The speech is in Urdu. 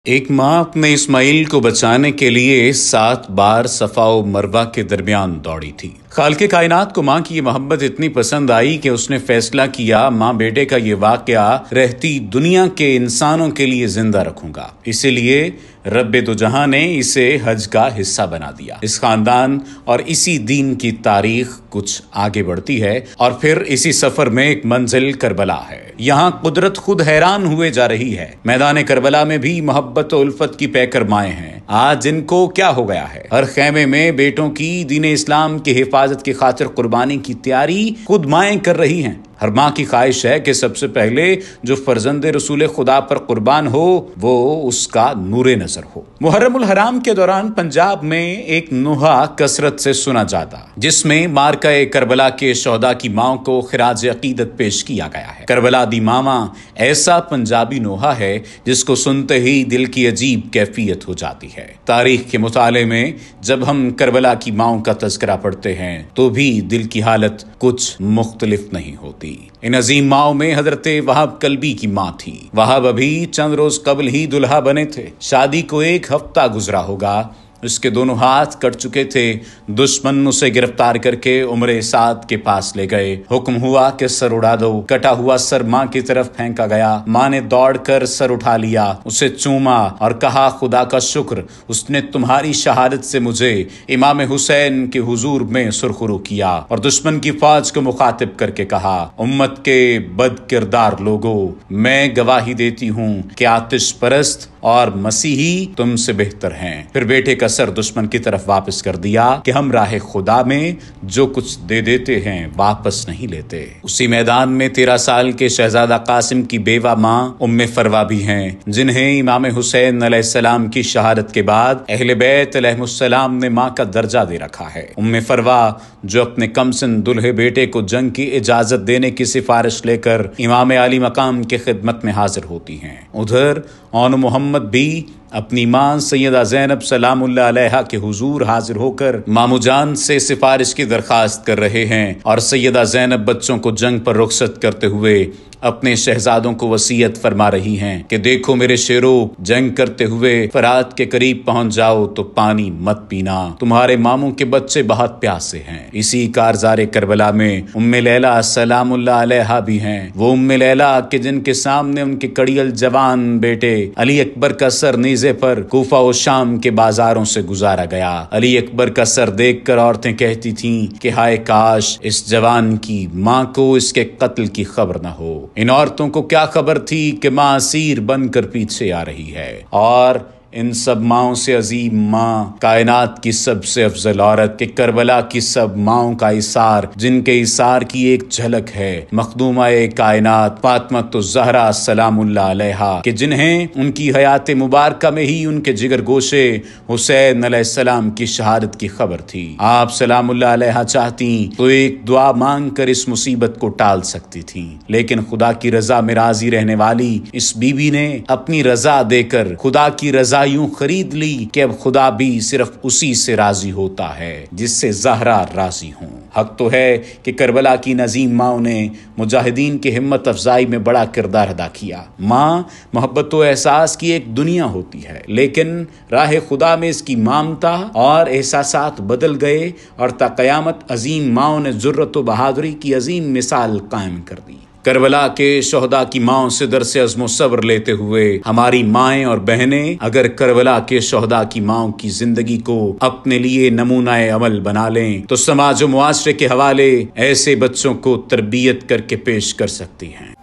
ایک ماں اپنے اسماعیل کو بچانے کے لیے 7 بار صفا و مروہ کے درمیان دوڑی تھی۔ خالق کائنات کو ماں کی یہ محبت اتنی پسند آئی کہ اس نے فیصلہ کیا ماں بیٹے کا یہ واقعہ رہتی دنیا کے انسانوں کے لیے زندہ رکھوں گا۔ اسی لیے رب دو جہاں نے اسے حج کا حصہ بنا دیا۔ اس خاندان اور اسی دین کی تاریخ کچھ آگے بڑھتی ہے اور پھر اسی سفر میں ایک منزل کربلا ہے۔ یہاں قدرت خود حیران ہوئے جا رہی ہے۔ میدان کربلا میں بھی محبت و الفت کی پیکر مائیں ہیں۔ آج ان کو کیا ہو گیا ہے؟ ہر خیمے میں بیٹوں کی دین اسلام کی حفاظت کی خاطر قربانی کی تیاری خود مائیں کر رہی ہیں۔ ہر ماں کی خواہش ہے کہ سب سے پہلے جو فرزند رسول خدا پر قربان ہو وہ اس کا نور نظر ہو۔ محرم الحرام کے دوران پنجاب میں ایک نوحہ کثرت سے سنا جاتا، جس میں مارکہ کربلا کے شہداء کی ماں کو خراج عقیدت پیش کیا گیا ہے۔ کربلا دی ماما ایسا پنجابی نوحہ ہے جس کو سنتے ہی دل کی عجیب کیفیت ہو جاتی ہے۔ تاریخ کے مطالعے میں جب ہم کربلا کی ماؤں کا تذکرہ پڑھتے ہیں تو بھی دل کی حالت کچھ مختلف نہیں ہوتی۔ ان عظیم ماؤں میں حضرت وہاب کلبی کی ماں تھی۔ وہاب ابھی چند روز قبل ہی دلہا بنے تھے۔ شادی کو 1 ہفتہ گزرا ہوگا۔ اس کے دونوں ہاتھ کٹ چکے تھے۔ دشمن اسے گرفتار کر کے عمر سعد کے پاس لے گئے۔ حکم ہوا کہ سر اڑا دو۔ کٹا ہوا سر ماں کی طرف پھینکا گیا۔ ماں نے دوڑ کر سر اٹھا لیا، اسے چوما اور کہا، خدا کا شکر، اس نے تمہاری شہادت سے مجھے امام حسین کے حضور میں سرخرو کیا۔ اور دشمن کی فوج کو مخاطب کر کے کہا، امت کے بد کردار لوگو، میں گواہی دیتی ہوں کہ آتش پرست اور مسیحی تم سے بہتر ہیں۔ پھر بیٹے کا سر دشمن کی طرف واپس کر دیا کہ ہم راہ خدا میں جو کچھ دے دیتے ہیں واپس نہیں لیتے۔ اسی میدان میں 13 سال کے شہزادہ قاسم کی بیوہ ماں ام فروا بھی ہیں، جنہیں امام حسین علیہ السلام کی شہادت کے بعد اہل بیت علیہ السلام نے ماں کا درجہ دے رکھا ہے۔ ام فروا جو اپنے کم سن دلہے بیٹے کو جنگ کی اجازت دینے کی سفارش لے کر امام علی مقام کی خدمت میں حاضر ہوتی ہیں۔ ادھر اون محمد بھی اپنی ماں سیدہ زینب سلام اللہ علیہا کے حضور حاضر ہو کر مامو جان سے سفارش کی درخواست کر رہے ہیں، اور سیدہ زینب بچوں کو جنگ پر رخصت کرتے ہوئے اپنے شہزادوں کو وصیت فرما رہی ہیں کہ دیکھو میرے شیرو، جنگ کرتے ہوئے فرات کے قریب پہنچ جاؤ تو پانی مت پینا، تمہارے ماموں کے بچے بہت پیاسے ہیں۔ اسی کارزار کربلا میں ام لیلہ سلام اللہ علیہا بھی ہیں۔ وہ ام لیلہ کہ جن کے سامنے ان کے کڑیل جوان بیٹے علی اکبر کا سر نیزے پر کوفہ و شام کے بازاروں سے گزارا گیا۔ علی اکبر کا سر دیکھ کر عورتیں کہتی تھیں کہ ہائے کاش اس جوان کی ماں کو اس کے قتل کی خبر نہ ہو۔ ان عورتوں کو کیا خبر تھی کہ ماں اسیر بن کر پیچھے آ رہی ہے، اور ان سب ماؤں سے عظیم ماں، کائنات کی سب سے افضل عورت کہ کربلا کی سب ماؤں کا اثار، جن کے اثار کی ایک جھلک ہے مخدومہ کائنات فاطمۃ الزہرا سلام اللہ علیہا، کہ جنہیں ان کی حیات مبارکہ میں ہی ان کے جگر گوشے حسین علیہ السلام کی شہادت کی خبر تھی۔ آپ سلام اللہ علیہا چاہتی تو ایک دعا مانگ کر اس مصیبت کو ٹال سکتی تھیں، لیکن خدا کی رضا میں راضی رہنے والی اس بی بی نے اپنی رضا دے کر خدا کی رضا یوں خرید لی کہ اب خدا بھی صرف اسی سے راضی ہوتا ہے جس سے زہرا راضی ہوں۔ حق تو ہے کہ کربلا کی عظیم ماں نے مجاہدین کی ہمت افزائی میں بڑا کردار ادا کیا۔ ماں محبت و احساس کی ایک دنیا ہوتی ہے، لیکن راہ خدا میں اس کی مامتا اور احساسات بدل گئے، اور تا قیامت عظیم ماں نے جرأت و بہادری کی عظیم مثال قائم کر دی۔ کربلا کے شہداء کی ماں سے درس عزم و صبر لیتے ہوئے ہماری مائیں اور بہنیں اگر کربلا کے شہداء کی ماں کی زندگی کو اپنے لیے نمونہ عمل بنا لیں تو سماج و معاشرے کے حوالے ایسے بچوں کو تربیت کر کے پیش کر سکتی ہیں۔